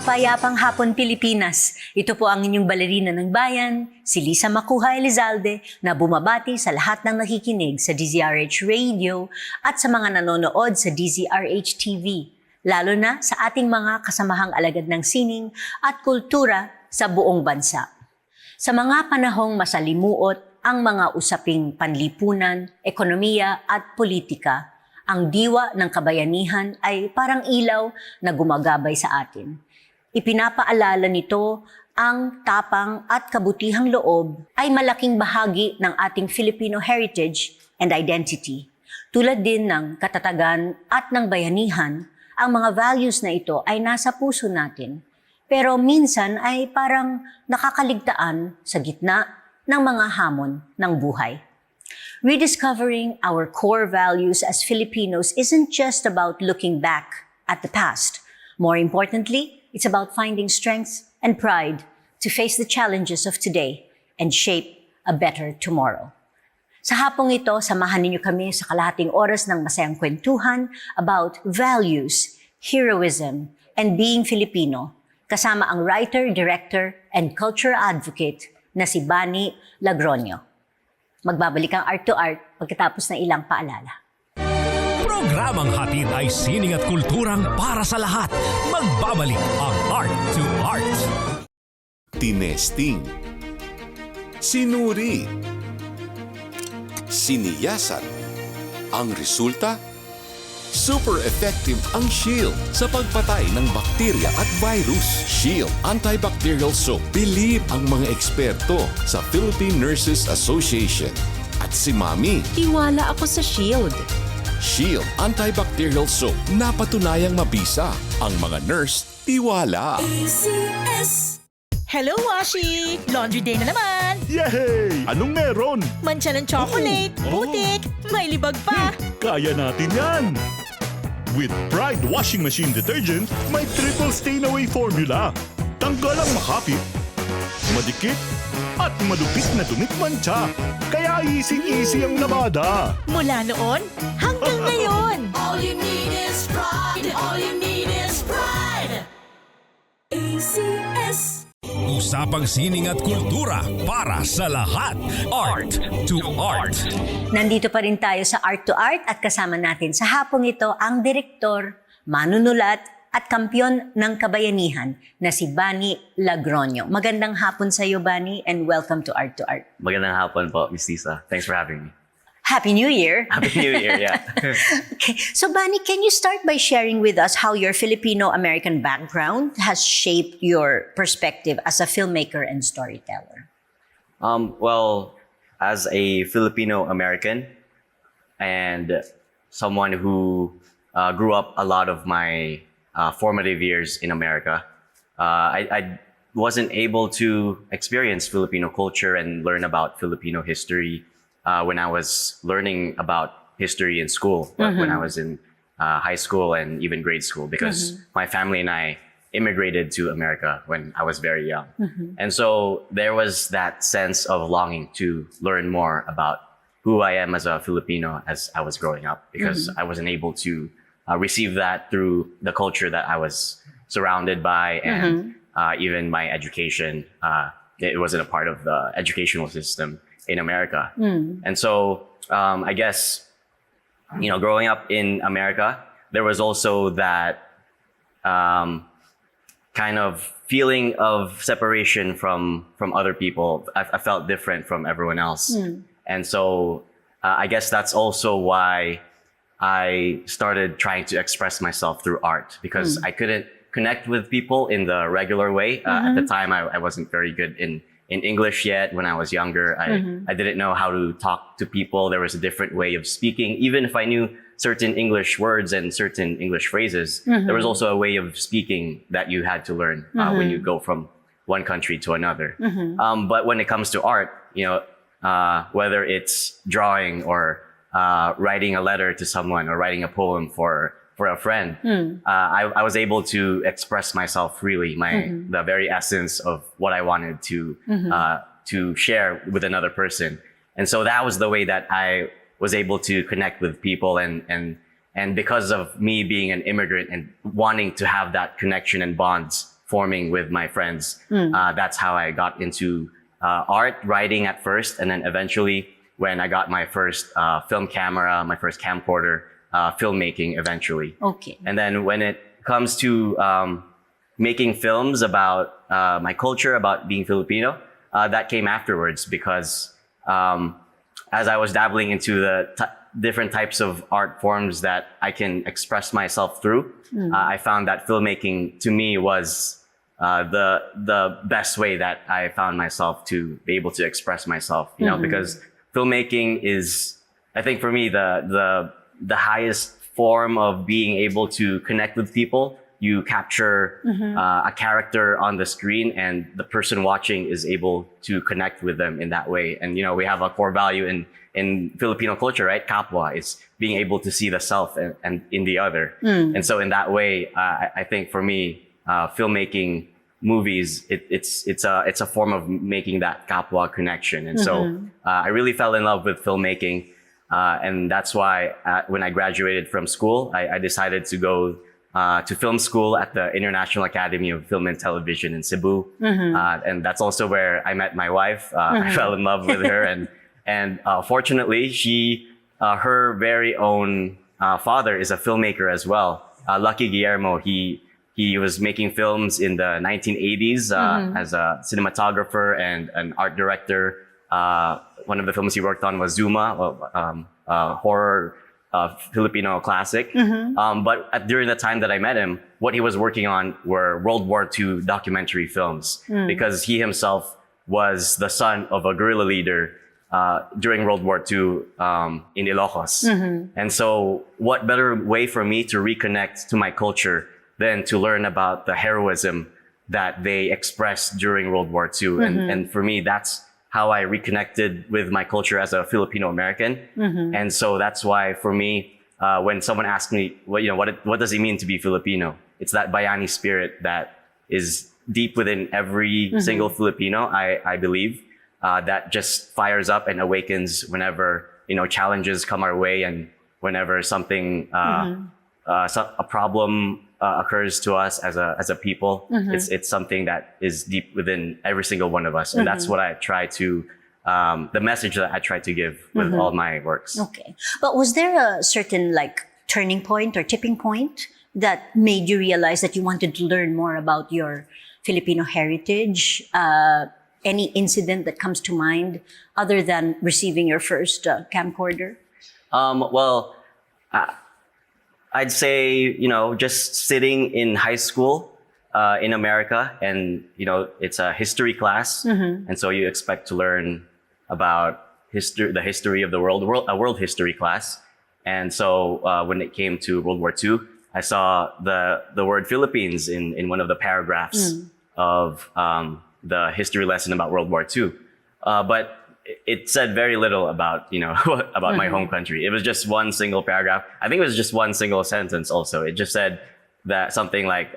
Mapayapang hapon Pilipinas. Ito po ang inyong balerina ng bayan, si Lisa Macuja Elizalde, na bumabati sa lahat ng nakikinig sa DZRH Radio at sa mga nanonood sa DZRH TV, lalo na sa ating mga kasamahang alagad ng sining at kultura sa buong bansa. Sa mga panahong masalimuot ang mga usaping panlipunan, ekonomiya at politika, ang diwa ng kabayanihan ay parang ilaw na gumagabay sa atin. Ipinapaalala nito ang tapang at kabutihang loob ay malaking bahagi ng ating Filipino heritage and identity. Tulad din ng katatagan at ng bayanihan, ang mga values na ito ay nasa puso natin. Pero minsan ay parang nakakaligtaan sa gitna ng mga hamon ng buhay. Rediscovering our core values as Filipinos isn't just about looking back at the past. More importantly, it's about finding strength and pride to face the challenges of today and shape a better tomorrow. Sa hapong ito, samahan ninyo kami sa kalahating oras ng masayang kwentuhan about values, heroism, and being Filipino, kasama ang writer, director, and culture advocate na si Bani Logroño. Magbabalik ang Art to Art pagkatapos ng ilang paalala. Programang hatid ay sining at kulturang para sa lahat. Magbabalik ang Art to Art. Tinesting, sinuri, siniyasan. Ang resulta? Super effective ang Shield sa pagpatay ng bakterya at virus. Shield Antibacterial Soap. Believe ang mga eksperto sa Philippine Nurses Association. At si Mami. Tiwala ako sa Shield. Shield Antibacterial Soap. Napatunayang mabisa. Ang mga nurse, tiwala. Hello, Washi! Laundry day na naman! Yay! Anong meron? Mancha ng chocolate, putik, may libag pa. Kaya natin yan! With Pride Washing Machine Detergent, may triple stain-away formula. Tanggal ang makapit, madikit, at madupit na dumit mancha. Kaya easy-easy ang labada. Mula noon hanggang ngayon. All you need is pride. All you need is pride. ACS. Usapang sining at kultura para sa lahat. Art to Art. Nandito pa rin tayo sa Art to Art at kasama natin sa hapong ito ang direktor, manunulat at kampyon ng kabayanihan na si Bani Logroño. Magandang hapon sa iyo, Bani, and welcome to Art to Art. Magandang hapon po, Miss Lisa. Thanks for having me. Happy New Year! Happy New Year, yeah. Okay. So, Bani, can you start by sharing with us how your Filipino-American background has shaped your perspective as a filmmaker and storyteller? Well, as a Filipino-American and someone who grew up a lot of my formative years in America, I wasn't able to experience Filipino culture and learn about Filipino history when I was learning about history in school, when I was in high school and even grade school, because my family and I immigrated to America when I was very young. And so there was that sense of longing to learn more about who I am as a Filipino as I was growing up, because I wasn't able to receive that through the culture that I was surrounded by, and even my education. It wasn't a part of the educational system in America. And so I guess, you know, growing up in America, there was also that kind of feeling of separation from other people. I felt different from everyone else. And so I guess that's also why I started trying to express myself through art, because I couldn't connect with people in the regular way. At the time, I wasn't very good in English yet. When I was younger, I didn't know how to talk to people. There was a different way of speaking. Even if I knew certain English words and certain English phrases, there was also a way of speaking that you had to learn when you go from one country to another. But when it comes to art, you know, whether it's drawing or writing a letter to someone or writing a poem for a friend, I was able to express myself freely, the very essence of what I wanted to share with another person. And so that was the way that I was able to connect with people, and because of me being an immigrant and wanting to have that connection and bonds forming with my friends. That's how I got into art, writing at first, and then eventually when I got my first film camera, my first camcorder, filmmaking eventually. Okay. And then when it comes to making films about my culture, about being Filipino, that came afterwards because as I was dabbling into the different types of art forms that I can express myself through, I found that filmmaking to me was the best way that I found myself to be able to express myself, you know, because filmmaking is, I think for me, the highest form of being able to connect with people. You capture a character on the screen and the person watching is able to connect with them in that way. And, you know, we have a core value in Filipino culture, right? Kapwa is being able to see the self and in the other. And so in that way, I think for me, filmmaking movies, it's a form of making that kapwa connection. And so I really fell in love with filmmaking. And that's why when I graduated from school, I decided to go to film school at the International Academy of Film and Television in Cebu. And that's also where I met my wife. I fell in love with her. And fortunately, her very own father is a filmmaker as well. Lucky Guillermo, he was making films in the 1980s as a cinematographer and an art director. One of the films he worked on was Zuma, a horror Filipino classic. But during the time that I met him, what he was working on were World War II documentary films because he himself was the son of a guerrilla leader during World War II in Ilocos. And so what better way for me to reconnect to my culture than to learn about the heroism that they expressed during World War II. And for me, that's how I reconnected with my culture as a Filipino American. And so that's why for me, when someone asks me, what does it mean to be Filipino? It's that Bayani spirit that is deep within every single Filipino, I believe, that just fires up and awakens whenever, challenges come our way and whenever something, a problem occurs to us as a people. It's something that is deep within every single one of us. And that's what I try to, the message that I try to give with all my works. Okay. But was there a certain turning point or tipping point that made you realize that you wanted to learn more about your Filipino heritage? Any incident that comes to mind other than receiving your first camcorder? I'd say, just sitting in high school in America and, it's a history class. And so you expect to learn about the history of the world, a world history class. And so when it came to World War II, I saw the word Philippines in one of the paragraphs of the history lesson about World War II. But it said very little about, about my home country. It was just one single paragraph. I think it was just one single sentence also. It just said that something like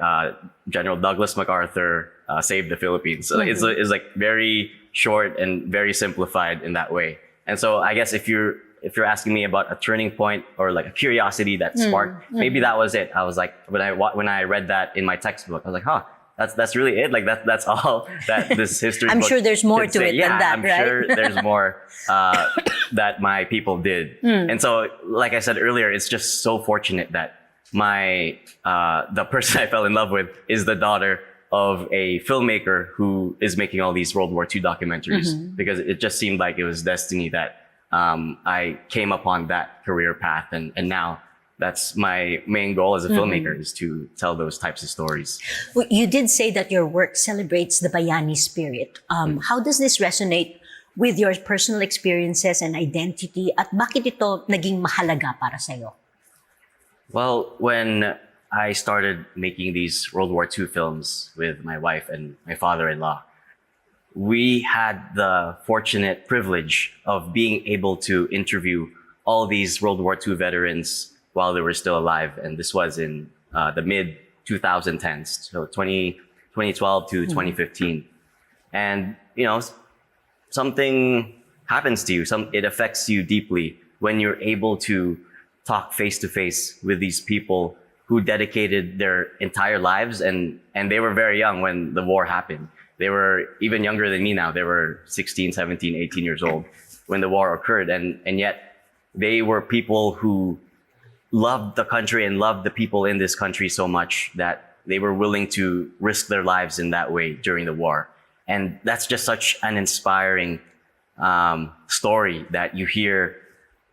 General Douglas MacArthur saved the Philippines. So it's like very short and very simplified in that way. And so I guess if you're asking me about a turning point or like a curiosity that sparked, maybe that was it. I was like, when I read that in my textbook, I was like, that's really it. Like that's all that this history. I'm book sure there's more could to say. it than that, I'm right? sure there's more that my people did. And so, like I said earlier, it's just so fortunate that the person I fell in love with is the daughter of a filmmaker who is making all these World War II documentaries because it just seemed like it was destiny that I came upon that career path, and now. That's my main goal as a filmmaker is to tell those types of stories. Well, you did say that your work celebrates the Bayani spirit. How does this resonate with your personal experiences and identity? At bakit ito naging mahalaga para sa'yo? Well, when I started making these World War II films with my wife and my father-in-law, we had the fortunate privilege of being able to interview all these World War II veterans while they were still alive. And this was in the mid 2010s, so 2012 to 2015. And, something happens to you. It affects you deeply when you're able to talk face to face with these people who dedicated their entire lives, and they were very young when the war happened. They were even younger than me now. They were 16, 17, 18 years old when the war occurred. And yet they were people who loved the country and loved the people in this country so much that they were willing to risk their lives in that way during the war. And that's just such an inspiring story that you hear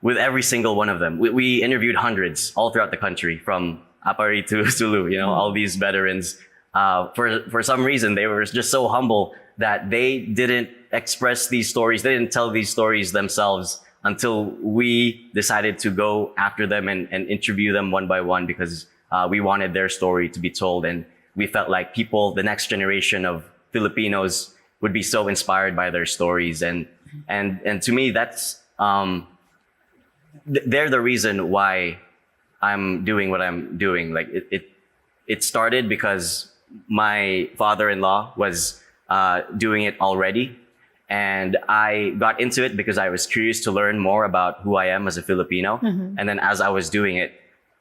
with every single one of them. We interviewed hundreds all throughout the country, from Apari to Sulu, all these veterans. For some reason, they were just so humble that they didn't express these stories. They didn't tell these stories themselves until we decided to go after them and interview them one by one, because we wanted their story to be told. And we felt like the next generation of Filipinos would be so inspired by their stories. And to me, that's, they're the reason why I'm doing what I'm doing. Like it started because my father-in-law was doing it already. And I got into it because I was curious to learn more about who I am as a Filipino. And then as I was doing it,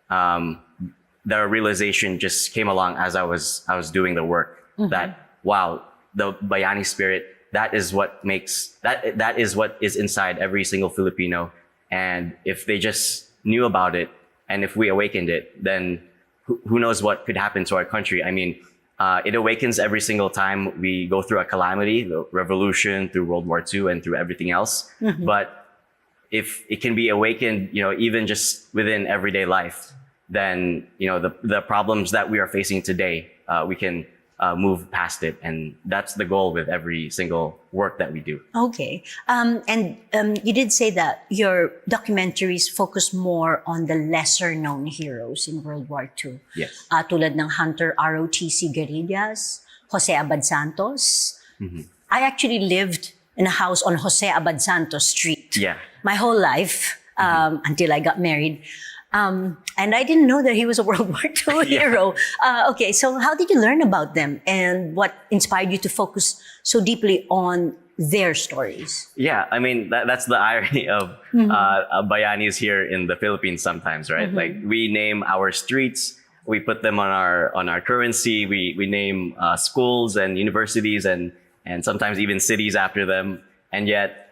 the realization just came along as I was doing the work, that, wow, the Bayani spirit, that is what is inside every single Filipino. And if they just knew about it, and if we awakened it, then who knows what could happen to our country. I mean, it awakens every single time we go through a calamity, the revolution, through World War II, and through everything else. But if it can be awakened, even just within everyday life, then, the problems that we are facing today, we can move past it. And that's the goal with every single work that we do. Okay. And you did say that your documentaries focus more on the lesser-known heroes in World War II. Yes. Tulad ng Hunter ROTC guerrillas, Jose Abad Santos. I actually lived in a house on Jose Abad Santos Street Yeah. my whole life until I got married. And I didn't know that he was a World War II hero. Okay, so how did you learn about them, and what inspired you to focus so deeply on their stories? Yeah, I mean, that's the irony of Bayanis here in the Philippines sometimes, right? Like, we name our streets, we put them on our currency, we name schools and universities and sometimes even cities after them, and yet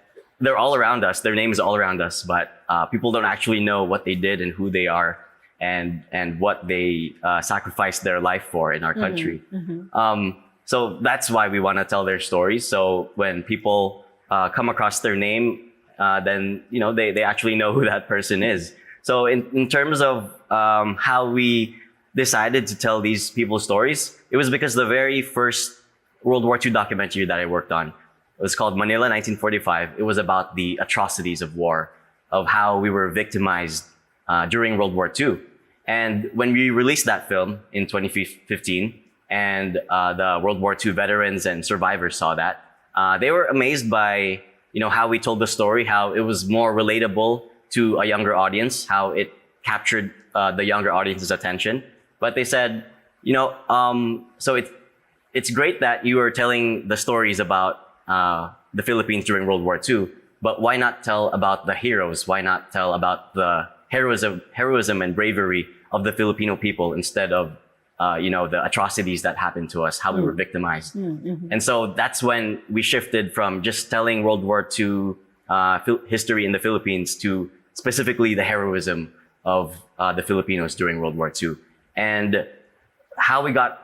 they're all around us. Their name is all around us, but people don't actually know what they did and who they are, and what they sacrificed their life for in our country. So that's why we want to tell their stories. So when people come across their name, then they actually know who that person is. So in terms of how we decided to tell these people's stories, it was because the very first World War II documentary that I worked on, it was called Manila 1945. It was about the atrocities of war, of how we were victimized during World War II. And when we released that film in 2015, and the World War II veterans and survivors saw that, they were amazed by how we told the story, how it was more relatable to a younger audience, how it captured the younger audience's attention. But they said, so it's great that you are telling the stories about the Philippines during World War II, but why not tell about the heroes? Why not tell about the heroism and bravery of the Filipino people instead of the atrocities that happened to us, how we were victimized? And so that's when we shifted from just telling World War II history in the Philippines to specifically the heroism of the Filipinos during World War II. And how we got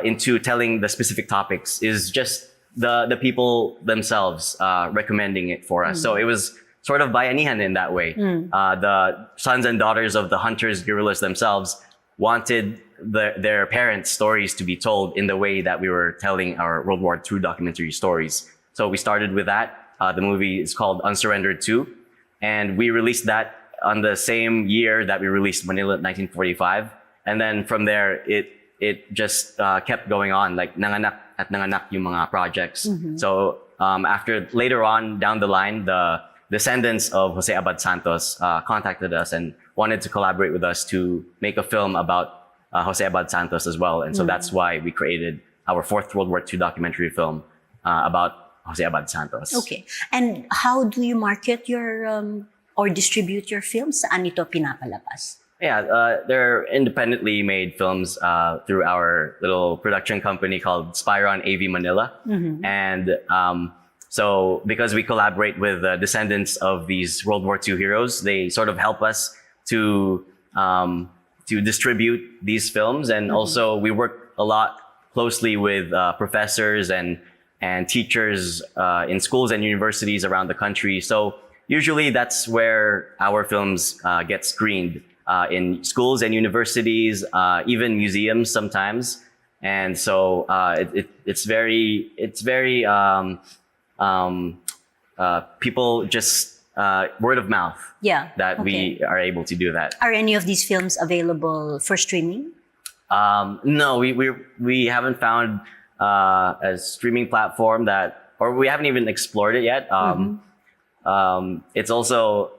into telling the specific topics is just the people themselves recommending it for us. So it was sort of bayanihan in that way. The sons and daughters of the hunters, guerrillas themselves wanted their parents' stories to be told in the way that we were telling our World War II documentary stories. So we started with that. The movie is called Unsurrendered 2. And we released that on the same year that we released Manila 1945. And then from there, it just kept going on, like nanganak at nanganak yung mga projects. So after later on down the line, the descendants of Jose Abad Santos contacted us and wanted to collaborate with us to make a film about Jose Abad Santos as well. And so that's why we created our fourth World War II documentary film about Jose Abad Santos. Okay. And how do you market your or distribute your films? Saan ito pinapalabas? They're independently made films through our little production company called Spyron AV Manila. And so because we collaborate with descendants of these World War II heroes, they sort of help us to distribute these films. And also we work a lot closely with professors and teachers in schools and universities around the country. So usually that's where our films get screened. In schools and universities, even museums sometimes, and so it's very people just word of mouth. That we are able to do that. Are any of these films available for streaming? No, we haven't found a streaming platform that, or we haven't even explored it yet. It's also.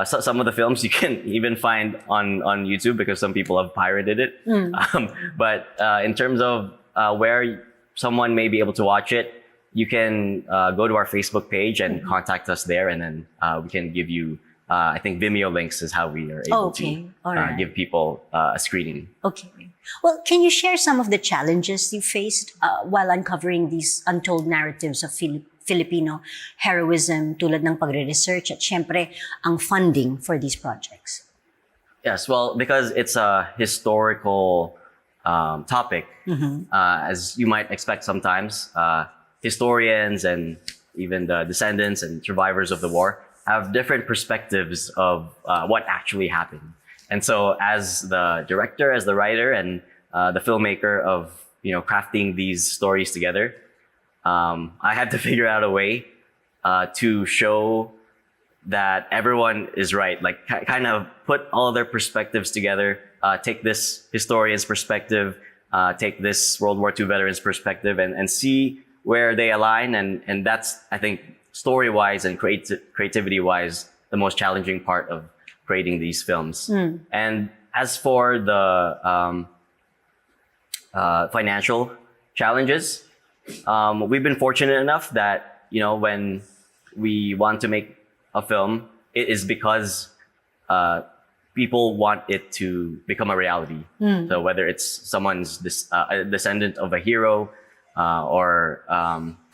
Some of the films you can even find on YouTube because some people have pirated it. But in terms of where someone may be able to watch it, you can go to our Facebook page and contact us there, and then we can give you, I think Vimeo links is how we are able to give people a screening. Okay. Well, can you share some of the challenges you faced while uncovering these untold narratives of Filipino heroism tulad ng pagre-research at syempre ang funding for these projects? Yes, well, because it's a historical topic, as you might expect sometimes, historians and even the descendants and survivors of the war have different perspectives of what actually happened. And so as the director, as the writer, and the filmmaker of crafting these stories together, I had to figure out a way to show that everyone is right, like kind of put all their perspectives together, take this historian's perspective, take this World War II veteran's perspective, and see where they align. And that's, I think, story-wise and creativity-wise, the most challenging part of creating these films. And as for the financial challenges, we've been fortunate enough that, when we want to make a film, it is because people want it to become a reality. So whether it's someone's a descendant of a hero, or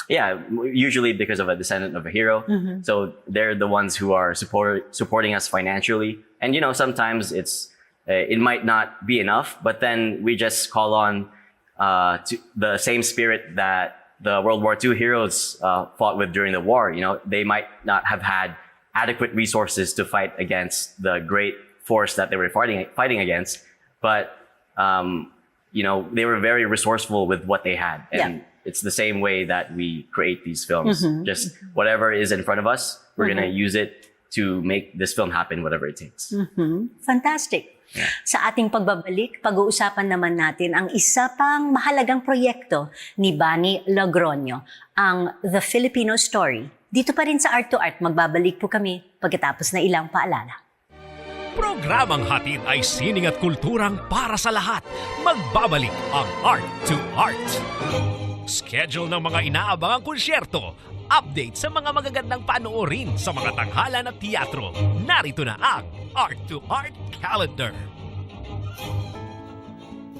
usually because of a descendant of a hero. So they're the ones who are supporting us financially. And sometimes it might not be enough, but then we just call on to the same spirit that the World War II heroes fought with during the war. They might not have had adequate resources to fight against the great force that they were fighting against, but they were very resourceful with what they had. And it's the same way that we create these films. Just whatever is in front of us, we're gonna use it to make this film happen, whatever it takes. Fantastic. Sa ating pagbabalik, pag-uusapan naman natin ang isa pang mahalagang proyekto ni Bani Logroño, ang The Filipino Story. Dito pa rin sa Art to Art, magbabalik po kami pagkatapos na ilang paalala. Programang hatid ay sining at kulturang para sa lahat. Magbabalik ang Art to Art. Schedule ng mga inaabangang konsyerto. Update sa mga magagandang panoorin sa mga tanghalan at teatro. Narito na ang Art to Art Calendar.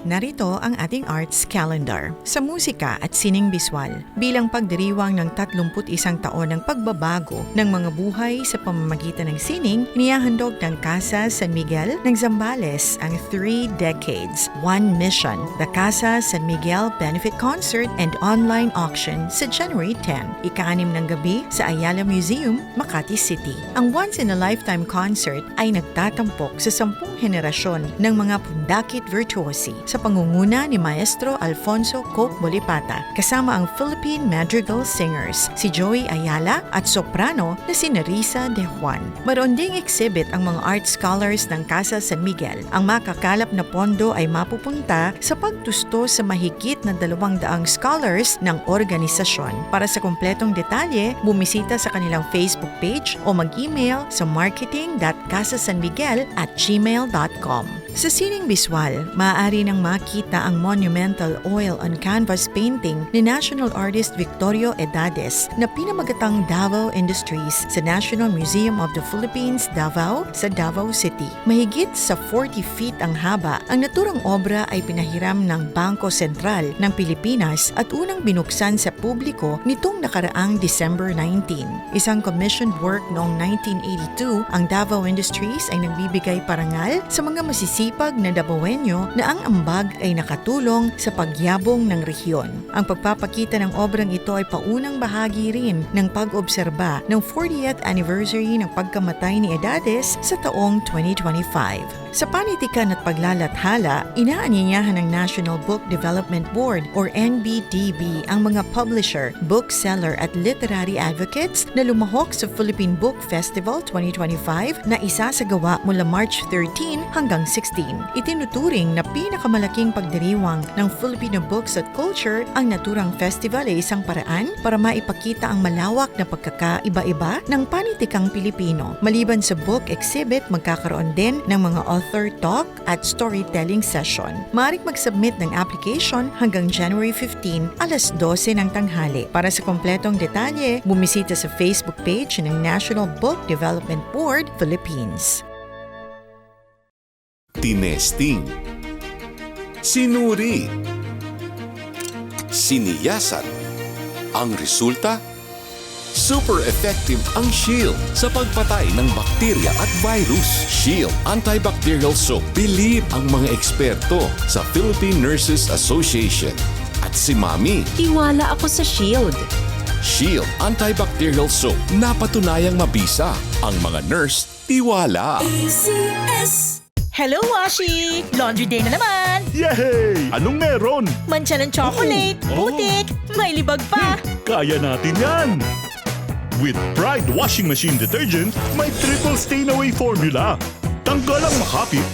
Narito ang ating arts calendar sa musika at sining biswal bilang pagdiriwang ng 31 taon ng pagbabago ng mga buhay sa pamamagitan ng sining. Inihahandog ng Casa San Miguel ng Zambales ang 3 Decades, 1 Mission, the Casa San Miguel Benefit Concert and Online Auction sa January 10, ika-6 ng gabi sa Ayala Museum, Makati City. Ang once-in-a-lifetime concert ay nagtatampok sa 10 henerasyon ng mga pundakit virtuosi sa pangunguna ni Maestro Alfonso Coke Bolipata kasama ang Philippine Madrigal Singers, si Joey Ayala at soprano na si Nerissa De Juan. Maroon ding exhibit ang mga art scholars ng Casa San Miguel. Ang makakalap na pondo ay mapupunta sa pagtusto sa mahigit na 200 scholars ng organisasyon. Para sa kumpletong detalye, bumisita sa kanilang Facebook page o mag-email sa marketing.casasanmiguel@gmail.com. Sa sining biswal, maaari nang makita ang monumental oil on canvas painting ni National Artist Victorio Edades na pinamagatang Davao Industries sa National Museum of the Philippines, Davao, sa Davao City. Mahigit sa 40 feet ang haba, ang naturang obra ay pinahiram ng Bangko Sentral ng Pilipinas at unang binuksan sa publiko nitong nakaraang December 19. Isang commissioned work noong 1982, ang Davao Industries ay nagbibigay parangal sa mga masisipag na Davaoenyo na ang ambag ay nakatulong sa pagyabong ng rehiyon. Ang pagpapakita ng obrang ito ay paunang bahagi rin ng pag-obserba ng 40th anniversary ng pagkamatay ni Edades sa taong 2025. Sa panitikan at paglalathala, inaanyayahan ng National Book Development Board or NBDB ang mga publisher, bookseller at literary advocates na lumahok sa Philippine Book Festival 2025 na isasagawa mula March 13 hanggang 16. Itinuturing na pinakamalaking pagdiriwang ng Filipino books at culture, ang naturang festival ay isang paraan para maipakita ang malawak na pagkakaiba-iba ng panitikang Pilipino. Maliban sa book exhibit, magkakaroon din ng mga author talk at storytelling session. Maaari mag-submit ng application hanggang January 15, alas 12 ng tanghali. Para sa kompletong detalye, bumisita sa Facebook page ng National Book Development Board, Philippines. Tinesting, sinuri, siniyasan. Ang resulta? Super effective ang Shield sa pagpatay ng bakterya at virus. Shield Antibacterial Soap. Believe ang mga eksperto sa Philippine Nurses Association. At si Mami. Tiwala ako sa Shield. Shield Antibacterial Soap. Napatunayang mabisa. Ang mga nurse, tiwala. Hello, Washi! Laundry day na naman! Yay! Anong meron? Mancha ng chocolate, putik, may libag pa. Kaya natin yan! With Pride Washing Machine Detergent, may triple stain-away formula. Tanggalang makapit,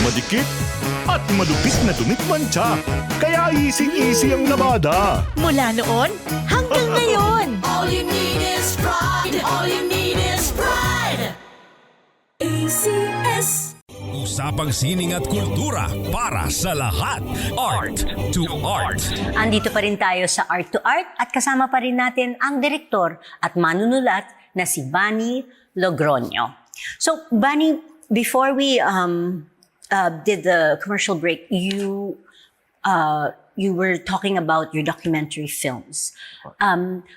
madikit, at malupit na dumit-mancha. Kaya easy-easy ang labada. Mula noon hanggang ngayon. All you need is pride. All you need is pride. ACS. Usapang sining at kultura para sa lahat. Art to Art. Andito pa rin tayo sa Art to Art at kasama pa rin natin ang direktor at manunulat na si Bani Logroño. So, Bani, before we did the commercial break, you were talking about your documentary films.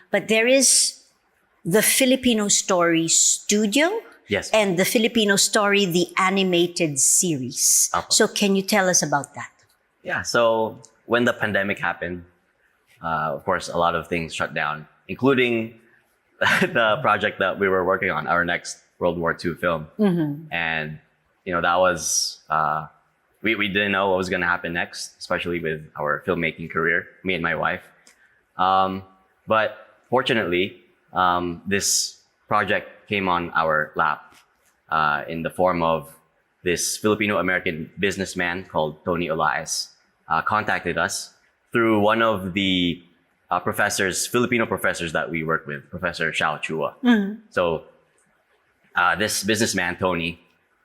But there is the Filipino Story Studio. Yes. And the Filipino Story, the animated series. So can you tell us about that? Yeah, so when the pandemic happened, of course, a lot of things shut down, including the project that we were working on, our next World War II film. And, that was, we didn't know what was going to happen next, especially with our filmmaking career, me and my wife. But fortunately, this project came on our lap in the form of this Filipino-American businessman called Tony Olaes contacted us through one of the Filipino professors that we work with, Professor Xiao Chua. So this businessman, Tony,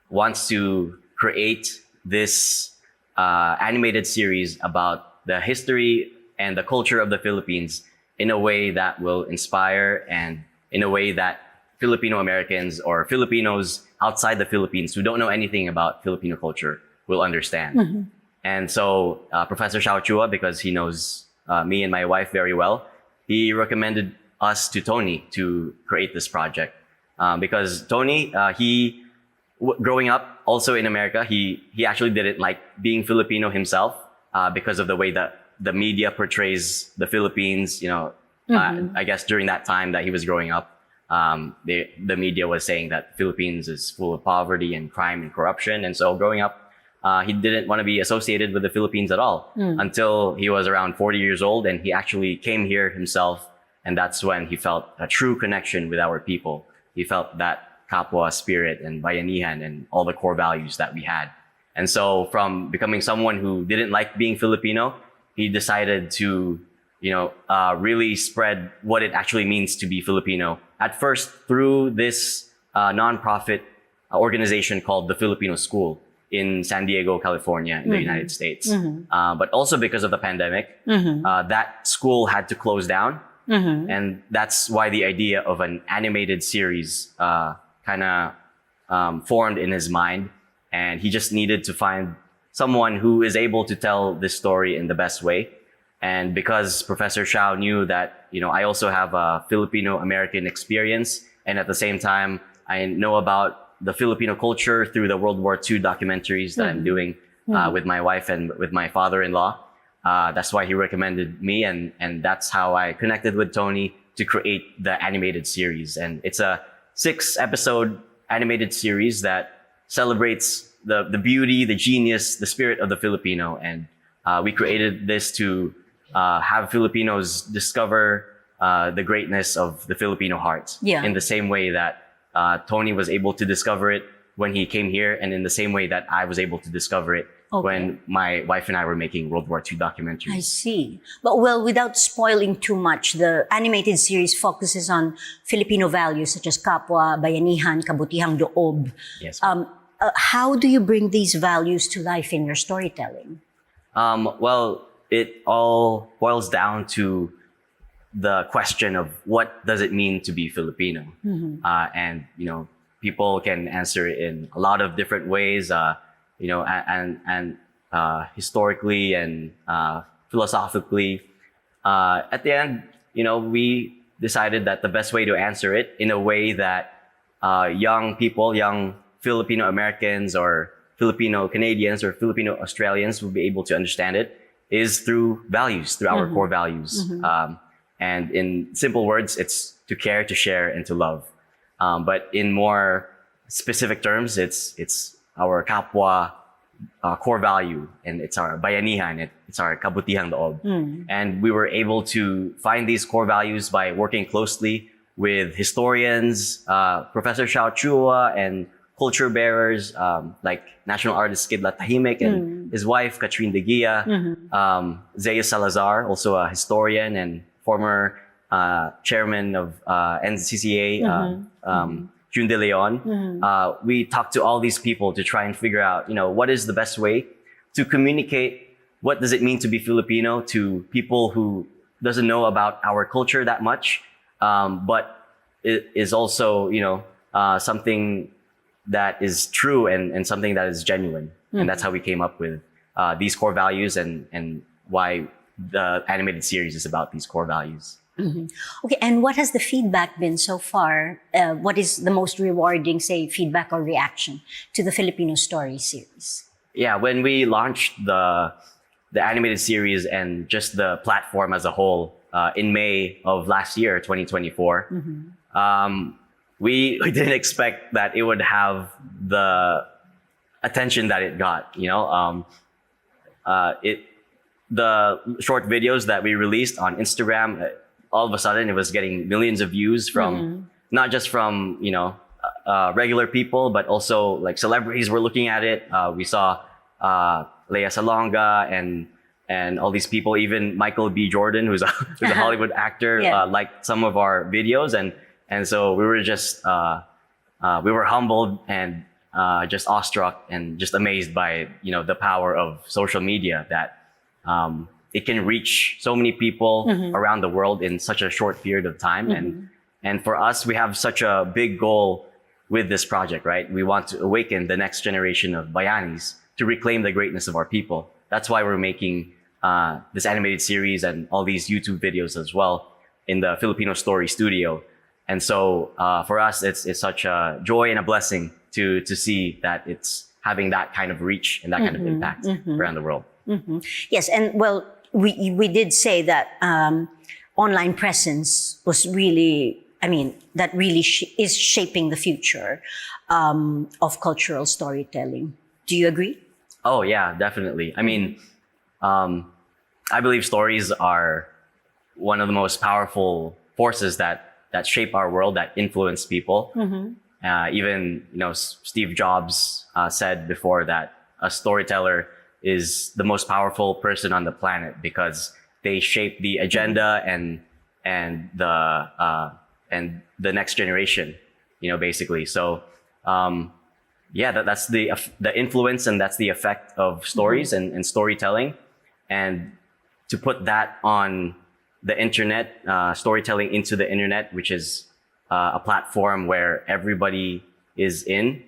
wants to create this animated series about the history and the culture of the Philippines in a way that will inspire and in a way that Filipino Americans or Filipinos outside the Philippines who don't know anything about Filipino culture will understand. And so Professor Xiao Chua, because he knows me and my wife very well, he recommended us to Tony to create this project. Because Tony, growing up also in America, he actually didn't like being Filipino himself because of the way that the media portrays the Philippines. I guess during that time that he was growing up, the media was saying that Philippines is full of poverty and crime and corruption. And so growing up, he didn't want to be associated with the Philippines at all until he was around 40 years old and he actually came here himself. And that's when he felt a true connection with our people. He felt that kapwa spirit and bayanihan and all the core values that we had. And so from becoming someone who didn't like being Filipino, he decided to, really spread what it actually means to be Filipino. At first, through this nonprofit organization called the Filipino School. in San Diego, California, in the United States. But also because of the pandemic, that school had to close down. And that's why the idea of an animated series kind of formed in his mind. And he just needed to find someone who is able to tell this story in the best way. And because Professor Shao knew that, I also have a Filipino-American experience, and at the same time, I know about the Filipino culture through the World War II documentaries that I'm doing with my wife and with my father-in-law. That's why he recommended me, and that's how I connected with Tony to create the animated series. And it's a 6-episode animated series that celebrates the beauty, the genius, the spirit of the Filipino. And we created this to have Filipinos discover the greatness of the Filipino heart in the same way that Tony was able to discover it when he came here, and in the same way that I was able to discover it when my wife and I were making World War II documentaries. I see. But without spoiling too much, the animated series focuses on Filipino values such as kapwa, bayanihan, kabutihang loob. Yes. How do you bring these values to life in your storytelling? Well, it all boils down to the question of what does it mean to be Filipino? And, people can answer it in a lot of different ways, and historically and philosophically. At the end, we decided that the best way to answer it in a way that young people, young Filipino Americans or Filipino Canadians or Filipino Australians will be able to understand it is through values, through our core values. And in simple words, it's to care, to share, and to love. But in more specific terms, it's our kapwa core value, and it's our bayanihan, it's our kabutihang loob. And we were able to find these core values by working closely with historians, Professor Xiao Chua, and culture bearers like national artist Kid Latahimik and his wife, Katrin De Gia, Zaya Salazar, also a historian and former chairman of NCCA, June De Leon. We talked to all these people to try and figure out, what is the best way to communicate what does it mean to be Filipino to people who doesn't know about our culture that much, but it is also, something that is true and something that is genuine. And that's how we came up with these core values and why the animated series is about these core values. Okay, and what has the feedback been so far? What is the most rewarding, say, feedback or reaction to the Filipino Story series? Yeah, when we launched the animated series and just the platform as a whole in May of last year, 2024, we didn't expect that it would have the attention that it got. The short videos that we released on Instagram, all of a sudden it was getting millions of views from not just from regular people, but also like celebrities were looking at it. We saw Lea Salonga and all these people, even Michael B. Jordan, who's a Hollywood actor, liked some of our videos, and so we were just we were humbled and just awestruck and just amazed by the power of social media, that it can reach so many people around the world in such a short period of time. And for us, we have such a big goal with this project, right? We want to awaken the next generation of Bayanis to reclaim the greatness of our people. That's why we're making this animated series and all these YouTube videos as well in the Filipino Story Studio. And so for us, it's such a joy and a blessing to see that it's having that kind of reach and that kind of impact around the world. Yes, and we did say that online presence was really, that really is shaping the future of cultural storytelling. Do you agree? Oh yeah, definitely. I believe stories are one of the most powerful forces that shape our world, that influence people. Even Steve Jobs said before that a storyteller is the most powerful person on the planet because they shape the agenda and the next generation, basically. So that's the influence, and that's the effect of stories and storytelling. And to put that on the internet, storytelling into the internet, which is a platform where everybody is in,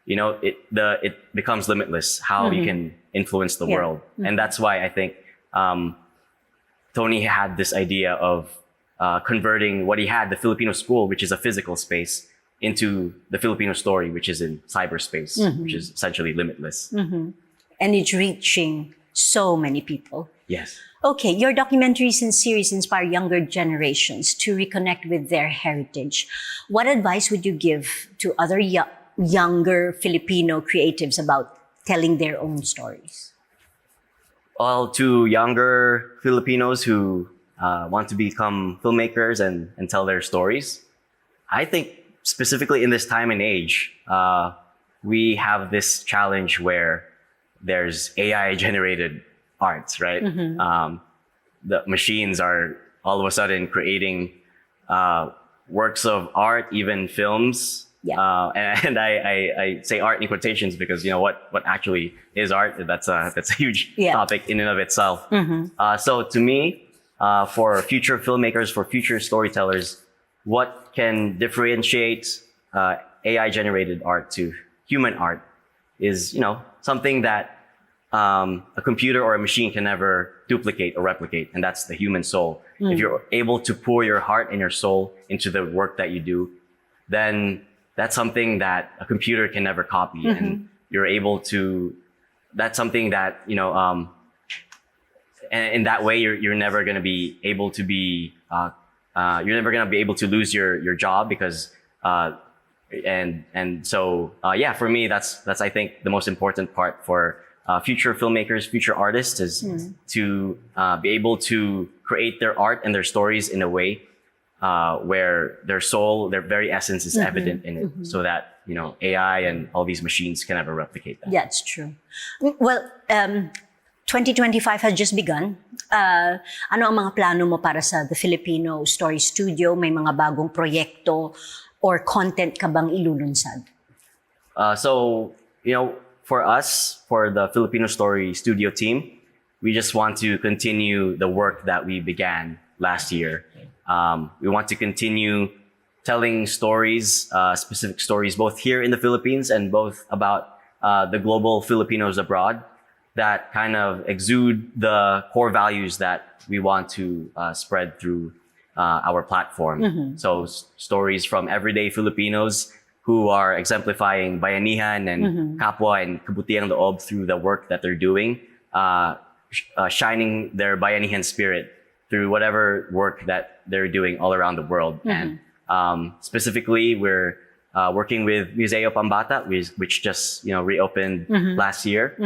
it becomes limitless how you can influence the world. And that's why I think Tony had this idea of converting what he had, the Filipino school, which is a physical space, into the Filipino story, which is in cyberspace, which is essentially limitless. And it's reaching so many people. Yes. Okay, your documentaries and series inspire younger generations to reconnect with their heritage. What advice would you give to other younger Filipino creatives about telling their own stories? Well, to younger Filipinos who want to become filmmakers and tell their stories, I think specifically in this time and age, we have this challenge where there's AI-generated arts, right? The machines are all of a sudden creating works of art, even films. Yeah. And I say art in quotations because what actually is art? That's a huge topic in and of itself. So to me, for future filmmakers, for future storytellers, what can differentiate AI-generated art to human art is something that a computer or a machine can never duplicate or replicate, and that's the human soul. If you're able to pour your heart and your soul into the work that you do, then that's something that a computer can never copy. And you're able to, that's something that, and in that way, you're never going to be able to be, you're never going to be able to lose your job because, for me, that's I think the most important part for future filmmakers, future artists is to be able to create their art and their stories in a way where their soul, their very essence is evident in it, so that AI and all these machines can never replicate that. That's true. Well, 2025 has just begun. Ano ang mga plano mo para sa The Filipino Story Studio? May mga bagong proyekto or content ka bang ilulunsad? For us, for the Filipino Story Studio team, we just want to continue the work that we began last year. We want to continue telling stories, specific stories, both here in the Philippines and both about the global Filipinos abroad that kind of exude the core values that we want to spread through our platform. So stories from everyday Filipinos who are exemplifying bayanihan and kapwa and kabutiang loob through the work that they're doing, shining their bayanihan spirit through whatever work that they're doing all around the world. And specifically, we're working with Museo Pambata, which just reopened last year.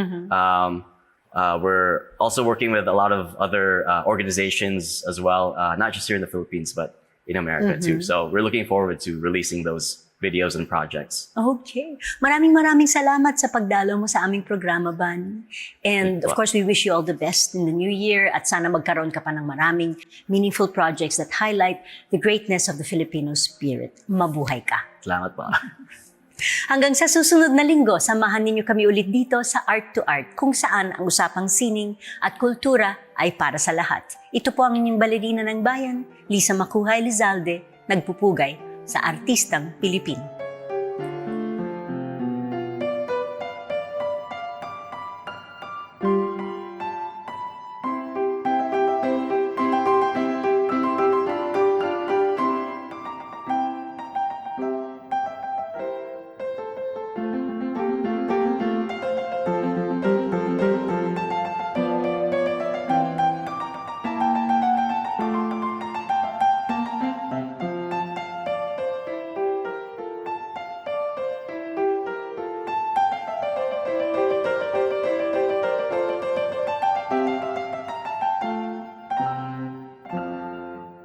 We're also working with a lot of other organizations as well, not just here in the Philippines, but in America too. So we're looking forward to releasing those videos and projects. Okay. Maraming salamat sa pagdalo mo sa aming programa, Bani. And of course, we wish you all the best in the new year at sana magkaroon ka pa ng maraming meaningful projects that highlight the greatness of the Filipino spirit. Mabuhay ka. Salamat po. Hanggang sa susunod na linggo, samahan ninyo kami ulit dito sa Art to Art, kung saan ang usapang sining at kultura ay para sa lahat. Ito po ang inyong balerina ng bayan, Lisa Macuja Elizalde, nagpupugay sa artistang Pilipino.